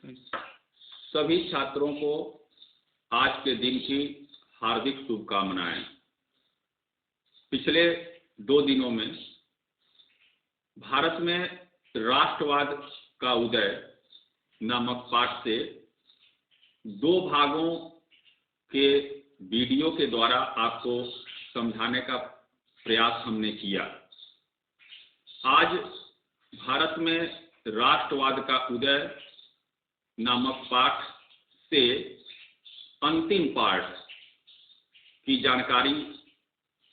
सभी छात्रों को आज के दिन की हार्दिक शुभकामनाएं। पिछले 2 दिनों में भारत में राष्ट्रवाद का उदय नामक पाठ से 2 भागों के वीडियो के द्वारा आपको समझाने का प्रयास हमने किया। आज भारत में राष्ट्रवाद का उदय नामक पाठ से अंतिम पाठ की जानकारी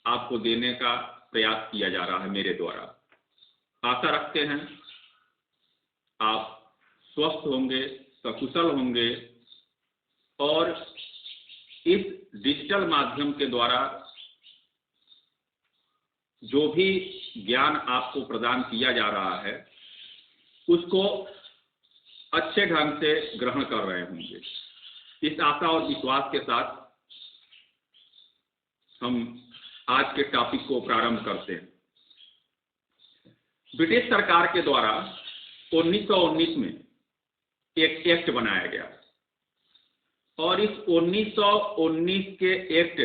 आपको देने का प्रयास किया जा रहा है मेरे द्वारा। आशा रखते हैं आप स्वस्थ होंगे, सकुशल होंगे और इस डिजिटल माध्यम के द्वारा जो भी ज्ञान आपको प्रदान किया जा रहा है उसको अच्छे ढंग से ग्रहण कर रहे होंगे। इस आशा और विश्वास के साथ हम आज के टॉपिक को प्रारंभ करते हैं। ब्रिटिश सरकार के द्वारा 1919 में एक एक्ट बनाया गया और इस 1919 के एक्ट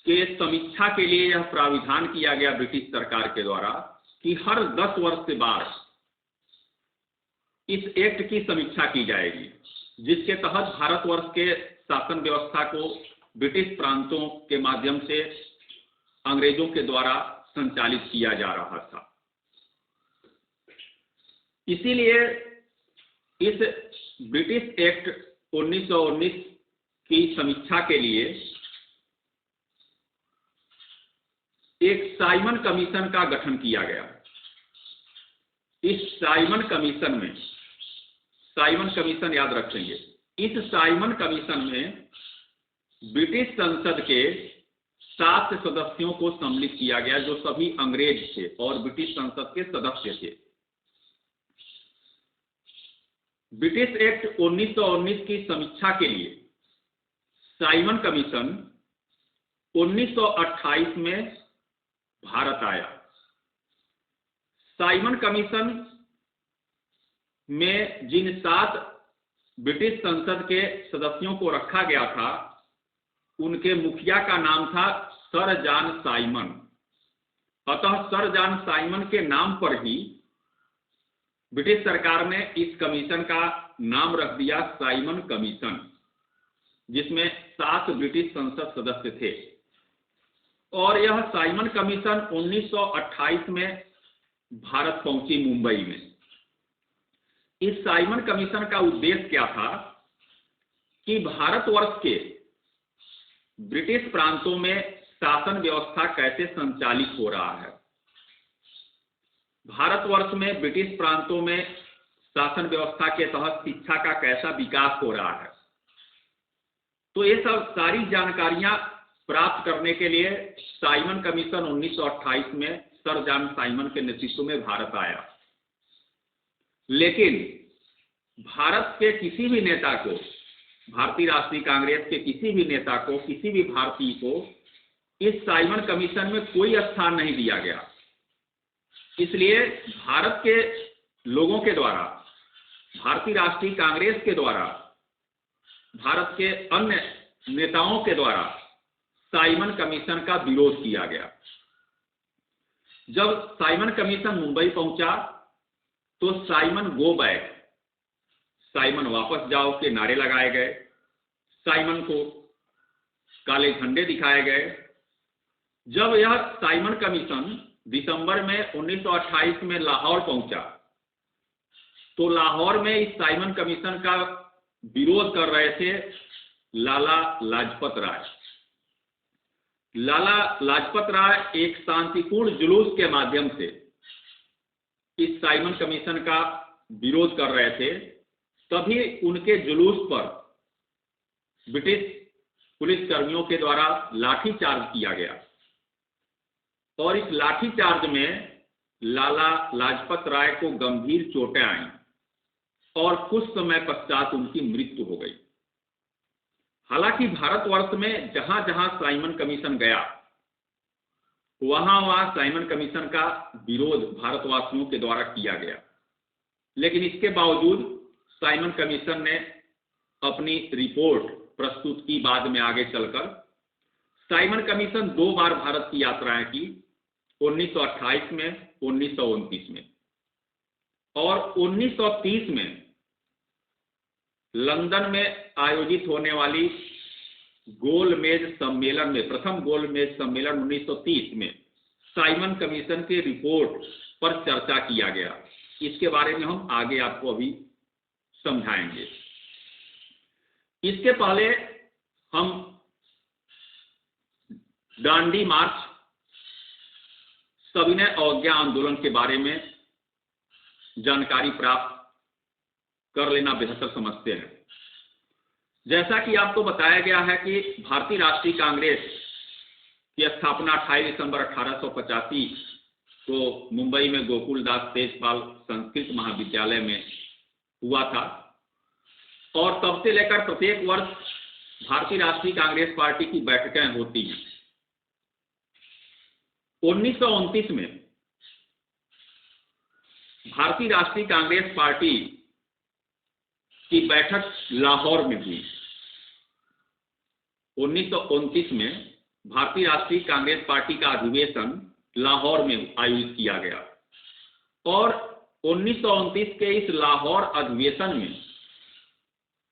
के समीक्षा के लिए यह प्राविधान किया गया ब्रिटिश सरकार के द्वारा कि हर 10 वर्ष के बाद इस एक्ट की समीक्षा की जाएगी, जिसके तहत भारतवर्ष के शासन व्यवस्था को ब्रिटिश प्रांतों के माध्यम से अंग्रेजों के द्वारा संचालित किया जा रहा था। इसीलिए इस ब्रिटिश एक्ट 1919 की समीक्षा के लिए एक साइमन कमीशन का गठन किया गया। इस साइमन कमीशन याद रखेंगे, इस साइमन कमीशन में ब्रिटिश संसद के 7 सदस्यों को सम्मिलित किया गया जो सभी अंग्रेज थे और ब्रिटिश संसद के सदस्य थे। ब्रिटिश एक्ट 1919 की समीक्षा के लिए साइमन कमीशन 1928 में भारत आया। साइमन कमीशन में जिन 7 ब्रिटिश संसद के सदस्यों को रखा गया था उनके मुखिया का नाम था सर जॉन साइमन। अतः सर जॉन साइमन के नाम पर ही ब्रिटिश सरकार ने इस कमीशन का नाम रख दिया साइमन कमीशन, जिसमें 7 ब्रिटिश संसद सदस्य थे। और यह साइमन कमीशन 1928 में भारत पहुंची, मुंबई में। इस साइमन कमीशन का उद्देश्य क्या था कि भारतवर्ष के ब्रिटिश प्रांतों में शासन व्यवस्था कैसे संचालित हो रहा है, भारतवर्ष में ब्रिटिश प्रांतों में शासन व्यवस्था के तहत शिक्षा का कैसा विकास हो रहा है। तो ये सब सारी जानकारियां प्राप्त करने के लिए साइमन कमीशन 1928 में सर जॉन साइमन के नेतृत्व में भारत आया। लेकिन भारत के किसी भी नेता को, भारतीय राष्ट्रीय कांग्रेस के किसी भी नेता को, किसी भी भारतीय को इस साइमन कमीशन में कोई स्थान नहीं दिया गया। इसलिए भारत के लोगों के द्वारा, भारतीय राष्ट्रीय कांग्रेस के द्वारा, भारत के अन्य नेताओं के द्वारा साइमन कमीशन का विरोध किया गया। जब साइमन कमीशन मुंबई पहुंचा तो साइमन गो बैक, साइमन वापस जाओ के नारे लगाए गए, साइमन को काले झंडे दिखाए गए। जब यह साइमन कमीशन दिसंबर में 1928 में लाहौर पहुंचा तो लाहौर में इस साइमन कमीशन का विरोध कर रहे थे लाला लाजपत राय। लाला लाजपत राय एक शांतिपूर्ण जुलूस के माध्यम से इस साइमन कमीशन का विरोध कर रहे थे। तभी उनके जुलूस पर ब्रिटिश पुलिस कर्मियों के द्वारा लाठीचार्ज किया गया और इस लाठीचार्ज में लाला लाजपत राय को गंभीर चोटें आईं और कुछ समय पश्चात उनकी मृत्यु हो गई। हालांकि भारतवर्ष में जहां जहां साइमन कमीशन गया वहां साइमन कमीशन का विरोध भारतवासियों के द्वारा किया गया। लेकिन इसके बावजूद साइमन कमीशन ने अपनी रिपोर्ट प्रस्तुत की बाद में आगे चलकर। साइमन कमीशन 2 बार भारत की यात्राएं की, 1928 में, 1929 में, और 1930 में लंदन में आयोजित होने वाली गोलमेज सम्मेलन में, प्रथम गोलमेज सम्मेलन 1930 में साइमन कमीशन के रिपोर्ट पर चर्चा किया गया। इसके बारे में हम आगे आपको अभी समझाएंगे। इसके पहले हम दांडी मार्च, सविनय अवज्ञा आंदोलन के बारे में जानकारी प्राप्त कर लेना बेहतर समझते हैं। जैसा कि आपको बताया गया है कि भारतीय राष्ट्रीय कांग्रेस की स्थापना 28 दिसंबर 1885 को मुंबई में गोकुलदास तेजपाल संस्कृत महाविद्यालय में हुआ था, और तब से लेकर प्रत्येक वर्ष भारतीय राष्ट्रीय कांग्रेस पार्टी की बैठकें होती हैं। 1929 में भारतीय राष्ट्रीय कांग्रेस पार्टी की बैठक लाहौर में हुई। 1929 में भारतीय राष्ट्रीय कांग्रेस पार्टी का अधिवेशन लाहौर में आयोजित किया गया, और 1929 के इस लाहौर अधिवेशन में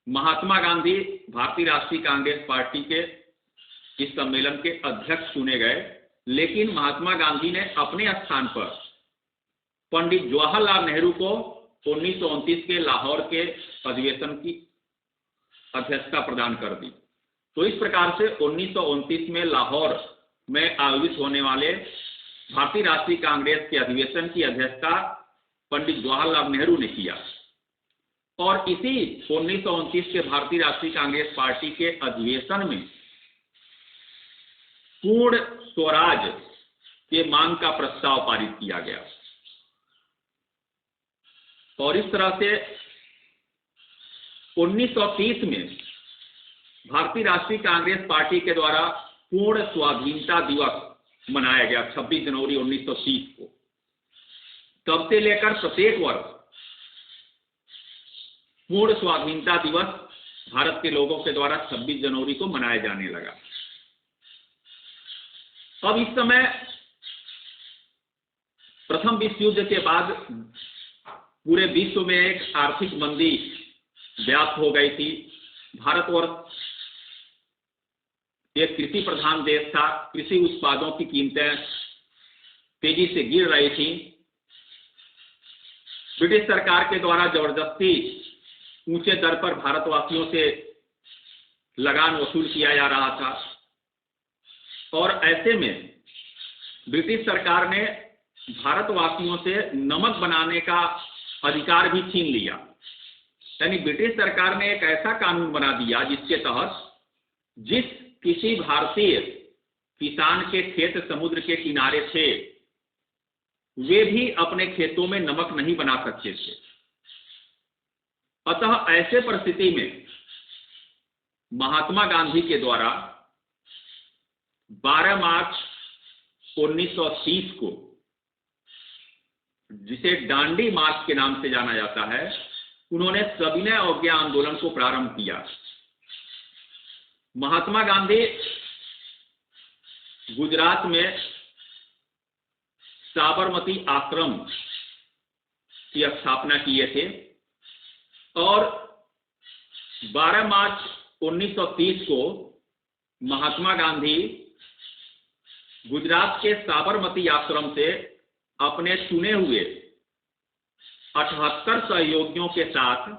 महात्मा गांधी भारतीय राष्ट्रीय कांग्रेस पार्टी के इस सम्मेलन के अध्यक्ष चुने गए। लेकिन महात्मा गांधी ने अपने स्थान पर पंडित जवाहरलाल नेहरू को 1929 के लाहौर के अधिवेशन की अध्यक्षता प्रदान कर दी। तो इस प्रकार से 1929 में लाहौर में आयोजित होने वाले भारतीय राष्ट्रीय कांग्रेस के अधिवेशन की अध्यक्षता पंडित जवाहरलाल नेहरू ने किया, और इसी 1929 के भारतीय राष्ट्रीय कांग्रेस पार्टी के अधिवेशन में पूर्ण स्वराज के मांग का प्रस्ताव पारित किया गया, और इस तरह से 1930 में भारतीय राष्ट्रीय कांग्रेस पार्टी के द्वारा पूर्ण स्वाधीनता दिवस मनाया गया 26 जनवरी 1930 को। तब से लेकर प्रत्येक वर्ष पूर्ण स्वाधीनता दिवस भारत के लोगों के द्वारा 26 जनवरी को मनाया जाने लगा। अब इस समय प्रथम विश्व युद्ध के बाद पूरे विश्व में एक आर्थिक मंदी व्याप्त हो गई थी। भारतवर्ष एक कृषि प्रधान देश था, कृषि उत्पादों की कीमतें तेजी से गिर रही थी। ब्रिटिश सरकार के द्वारा जबरदस्ती ऊंचे दर पर भारतवासियों से लगान वसूल किया जा रहा था, और ऐसे में ब्रिटिश सरकार ने भारतवासियों से नमक बनाने का अधिकार भी छीन लिया। यानी ब्रिटिश सरकार ने एक ऐसा कानून बना दिया जिसके तहत जिस किसी भारतीय किसान के खेत समुद्र के किनारे थे, वे भी अपने खेतों में नमक नहीं बना सकते थे। अतः ऐसे परिस्थिति में महात्मा गांधी के द्वारा 12 मार्च 1930 को, जिसे दांडी मार्च के नाम से जाना जाता है, उन्होंने सविनय अवज्ञा आंदोलन को प्रारंभ किया। महात्मा गांधी गुजरात में साबरमती आश्रम की स्थापना किए थे, और 12 मार्च 1930 को महात्मा गांधी गुजरात के साबरमती आश्रम से अपने चुने हुए 78 सहयोगियों के साथ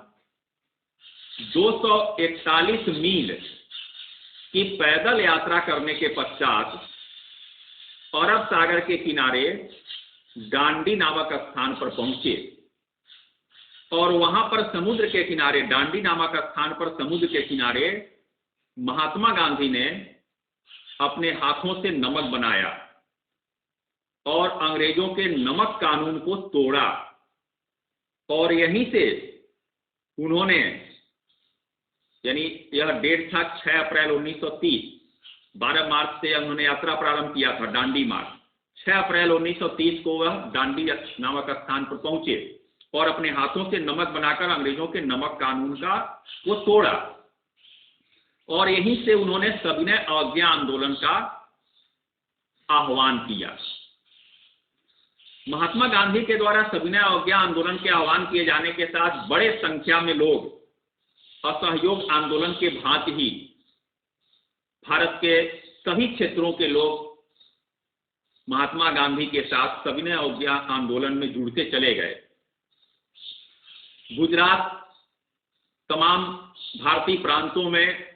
241 मील की पैदल यात्रा करने के पश्चात अरब सागर के किनारे दांडी नामक स्थान पर पहुंचे, और वहां पर समुद्र के किनारे, दांडी नामक स्थान पर समुद्र के किनारे महात्मा गांधी ने अपने हाथों से नमक बनाया और अंग्रेजों के नमक कानून को तोड़ा, और यहीं से उन्होंने, यानी यह डेट था 6 अप्रैल 1930, 12 मार्च से उन्होंने यात्रा प्रारंभ किया था दांडी मार्च। 6 अप्रैल 1930 को वह दांडी नामक स्थान पर पहुंचे और अपने हाथों से नमक बनाकर अंग्रेजों के नमक कानून का वो तोड़ा। और यहीं से उन्होंने सविनय अवज्ञा आंदोलन का आह्वान किया। महात्मा गांधी के द्वारा सविनय अवज्ञा आंदोलन के आह्वान किए जाने के साथ बड़े संख्या में लोग असहयोग आंदोलन के भांति ही भारत के सभी क्षेत्रों के लोग महात्मा गांधी के साथ सविनय अवज्ञा आंदोलन में जुड़ते चले गए। गुजरात, तमाम भारतीय प्रांतों में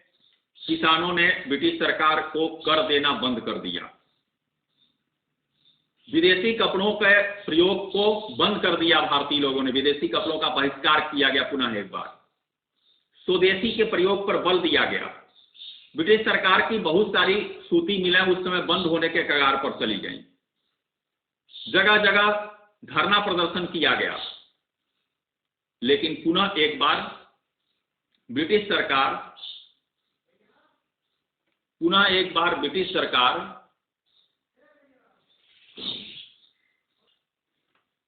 किसानों ने ब्रिटिश सरकार को कर देना बंद कर दिया। विदेशी कपड़ों के प्रयोग को बंद कर दिया भारतीय लोगों ने। विदेशी कपड़ों का बहिष्कार किया गया पुनः एक बार। स्वदेशी के प्रयोग पर बल दिया गया। ब्रिटिश सरकार की बहुत सारी सूती मिलें उस समय बंद होने के कगार पर चली गईं। जगह जगह धरना प्रदर्शन किया गया। लेकिन पुनः एक बार ब्रिटिश सरकार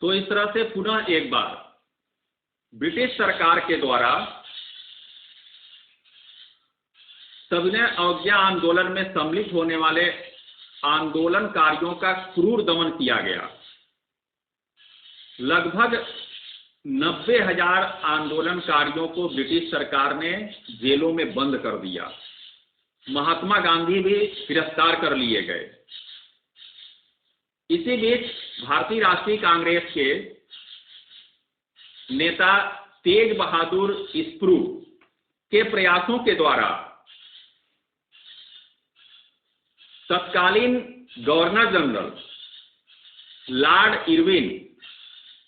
तो इस तरह से पुनः एक बार ब्रिटिश सरकार के द्वारा सविनय अवज्ञा आंदोलन में सम्मिलित होने वाले आंदोलनकारियों का क्रूर दमन किया गया। लगभग 90,000 आंदोलनकारियों को ब्रिटिश सरकार ने जेलों में बंद कर दिया। महात्मा गांधी भी गिरफ्तार कर लिए गए। इसी बीच भारतीय राष्ट्रीय कांग्रेस के नेता तेज बहादुर स्प्रू के प्रयासों के द्वारा तत्कालीन गवर्नर जनरल लॉर्ड इरविन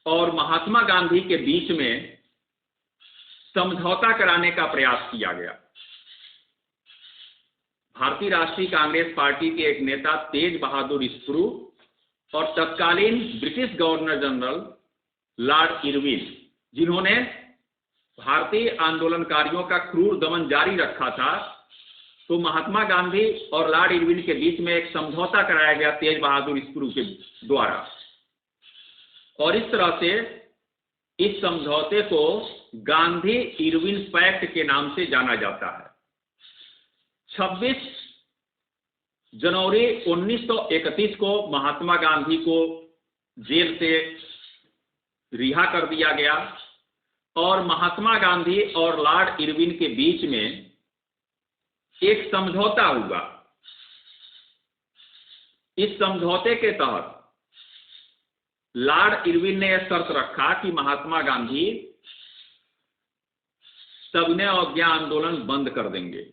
और महात्मा गांधी के बीच में समझौता कराने का प्रयास किया गया। भारतीय राष्ट्रीय कांग्रेस पार्टी के एक नेता तेज बहादुर स्प्रू और तत्कालीन British governor general Lord Irwin, जिन्होंने भारतीय आंदोलनकारियों का क्रूर दमन जारी रखा था, तो महात्मा गांधी और लॉर्ड इरविन के बीच में एक समझौता कराया गया तेज बहादुर स्प्रू के द्वारा। और इस तरह से इस समझौते को गांधी इरविन पैक्ट के नाम से जाना जाता है। 26 जनवरी 1931 को महात्मा गांधी को जेल से रिहा कर दिया गया और महात्मा गांधी और लॉर्ड इरविन के बीच में एक समझौता हुआ। इस समझौते के तहत लॉर्ड इरविन ने यह शर्त रखा कि महात्मा गांधी सविनय अवज्ञा आंदोलन बंद कर देंगे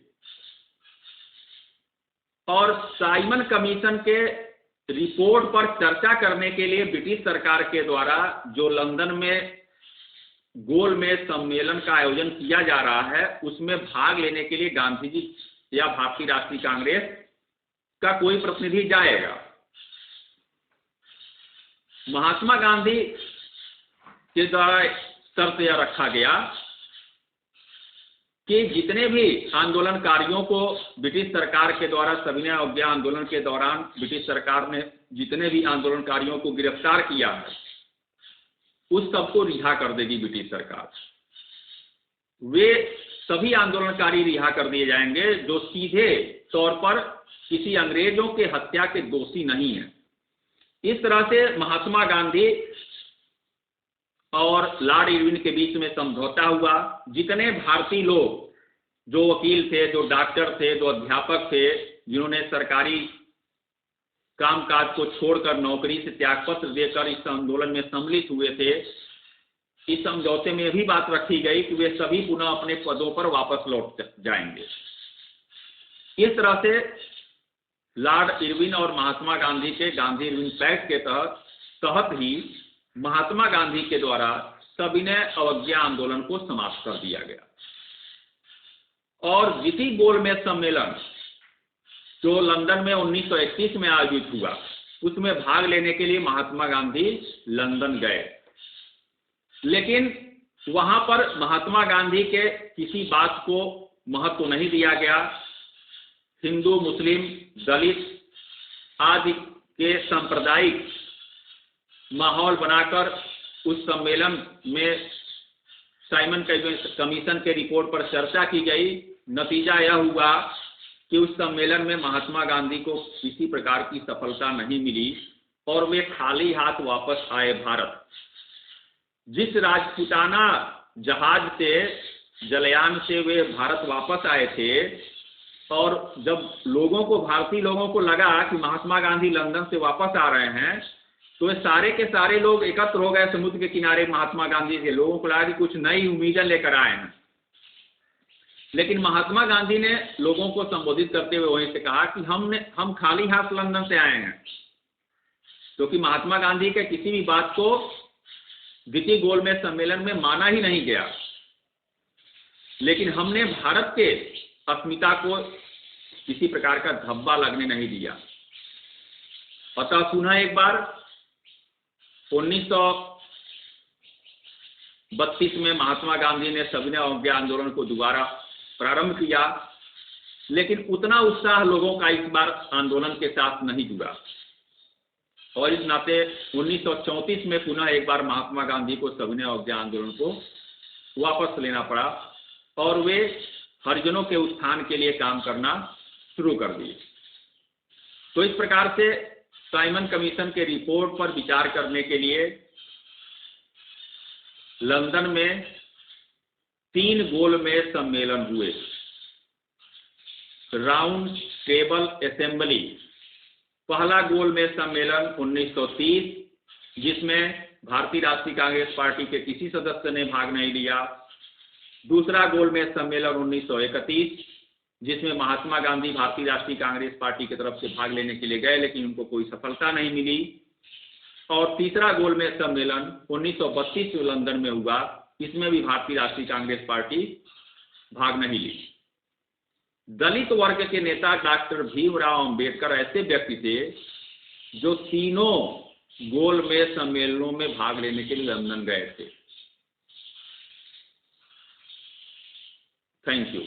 और साइमन कमीशन के रिपोर्ट पर चर्चा करने के लिए ब्रिटिश सरकार के द्वारा जो लंदन में गोलमेज सम्मेलन का आयोजन किया जा रहा है, उसमें भाग लेने के लिए गांधी जी या भारतीय राष्ट्रीय कांग्रेस का कोई प्रतिनिधि जाएगा। महात्मा गांधी के द्वारा शर्त यह रखा गया कि जितने भी आंदोलनकारियों को ब्रिटिश सरकार के द्वारा सविनय अवज्ञा आंदोलन के दौरान ब्रिटिश सरकार ने जितने भी आंदोलनकारियों को गिरफ्तार किया है, उस सबको रिहा कर देगी ब्रिटिश सरकार। वे सभी आंदोलनकारी रिहा कर दिए जाएंगे जो सीधे तौर पर किसी अंग्रेजों के हत्या के दोषी नहीं है। इस तरह से महात्मा गांधी और लॉर्ड इरविन के बीच में समझौता हुआ। जितने भारतीय लोग, जो वकील थे, जो डॉक्टर थे, जो अध्यापक थे, जिन्होंने सरकारी कामकाज को छोड़कर नौकरी से त्यागपत्र देकर इस आंदोलन में सम्मिलित हुए थे, इस समझौते में यह भी बात रखी गई कि वे सभी पुनः अपने पदों पर वापस लौट जाएंगे। इस तरह से लॉर्ड इरविन और महात्मा गांधी के गांधी इरविन पैक्ट के तहत ही महात्मा गांधी के द्वारा सविनय अवज्ञा आंदोलन को समाप्त कर दिया गया। और विधि गोलमेज सम्मेलन जो लंदन में 1931 में आयोजित हुआ, उसमें भाग लेने के लिए महात्मा गांधी लंदन गए। लेकिन वहां पर महात्मा गांधी के किसी बात को महत्व नहीं दिया गया। हिंदू, मुस्लिम, दलित आदि के सांप्रदायिक माहौल बनाकर उस सम्मेलन में साइमन कमीशन के रिपोर्ट पर चर्चा की गई। नतीजा यह हुआ कि उस सम्मेलन में महात्मा गांधी को किसी प्रकार की सफलता नहीं मिली और वे खाली हाथ वापस आए भारत। जिस राजपूताना जहाज से, जलयान से वे भारत वापस आए थे, और जब भारतीय लोगों को लगा कि महात्मा गांधी लंदन से वापस आ रहे हैं, तो वे सारे के सारे लोग एकत्र हो गए समुद्र के किनारे महात्मा गांधी के। लोगों को लगा कि कुछ नई उम्मीदें लेकर आए हैं। लेकिन महात्मा गांधी ने लोगों को संबोधित करते हुए वहीं से कहा कि हम खाली हाथ लंदन से आए हैं, क्योंकि महात्मा गांधी के किसी भी बात को द्वितीय गोलमेज सम्मेलन में माना ही नहीं गया। लेकिन हमने भारत के अस्मिता को किसी प्रकार का धब्बा लगने नहीं दिया। अतः पुनः एक बार 1932 में महात्मा गांधी ने सविनय अवज्ञा आंदोलन को दोबारा प्रारंभ किया, लेकिन उतना उत्साह लोगों का इस बार आंदोलन के साथ नहीं जुड़ा, और इस नाते 1934 में पुनः एक बार महात्मा गांधी को सविनय अवज्ञा आंदोलन को वापस लेना पड़ा और वे हरिजनों के उत्थान के लिए काम करना शुरू कर दिए। तो इस प्रकार से साइमन कमीशन के रिपोर्ट पर विचार करने के लिए लंदन में 3 गोलमेज सम्मेलन हुए। राउंड टेबल असेंबली, पहला गोलमेज सम्मेलन 1930, जिसमें भारतीय राष्ट्रीय कांग्रेस पार्टी के किसी सदस्य ने भाग नहीं लिया। दूसरा गोलमेज सम्मेलन 1931, जिसमें महात्मा गांधी भारतीय राष्ट्रीय कांग्रेस पार्टी की तरफ से भाग लेने के लिए गए, लेकिन उनको कोई सफलता नहीं मिली। और तीसरा गोलमेज सम्मेलन 1932 जो लंदन में हुआ, इसमें भी भारतीय राष्ट्रीय कांग्रेस पार्टी भाग नहीं ली। दलित वर्ग के नेता डॉक्टर भीमराव अंबेडकर ऐसे व्यक्ति थे जो तीनों गोलमेज सम्मेलनों में भाग लेने के लिए लंदन गए थे। Thank you.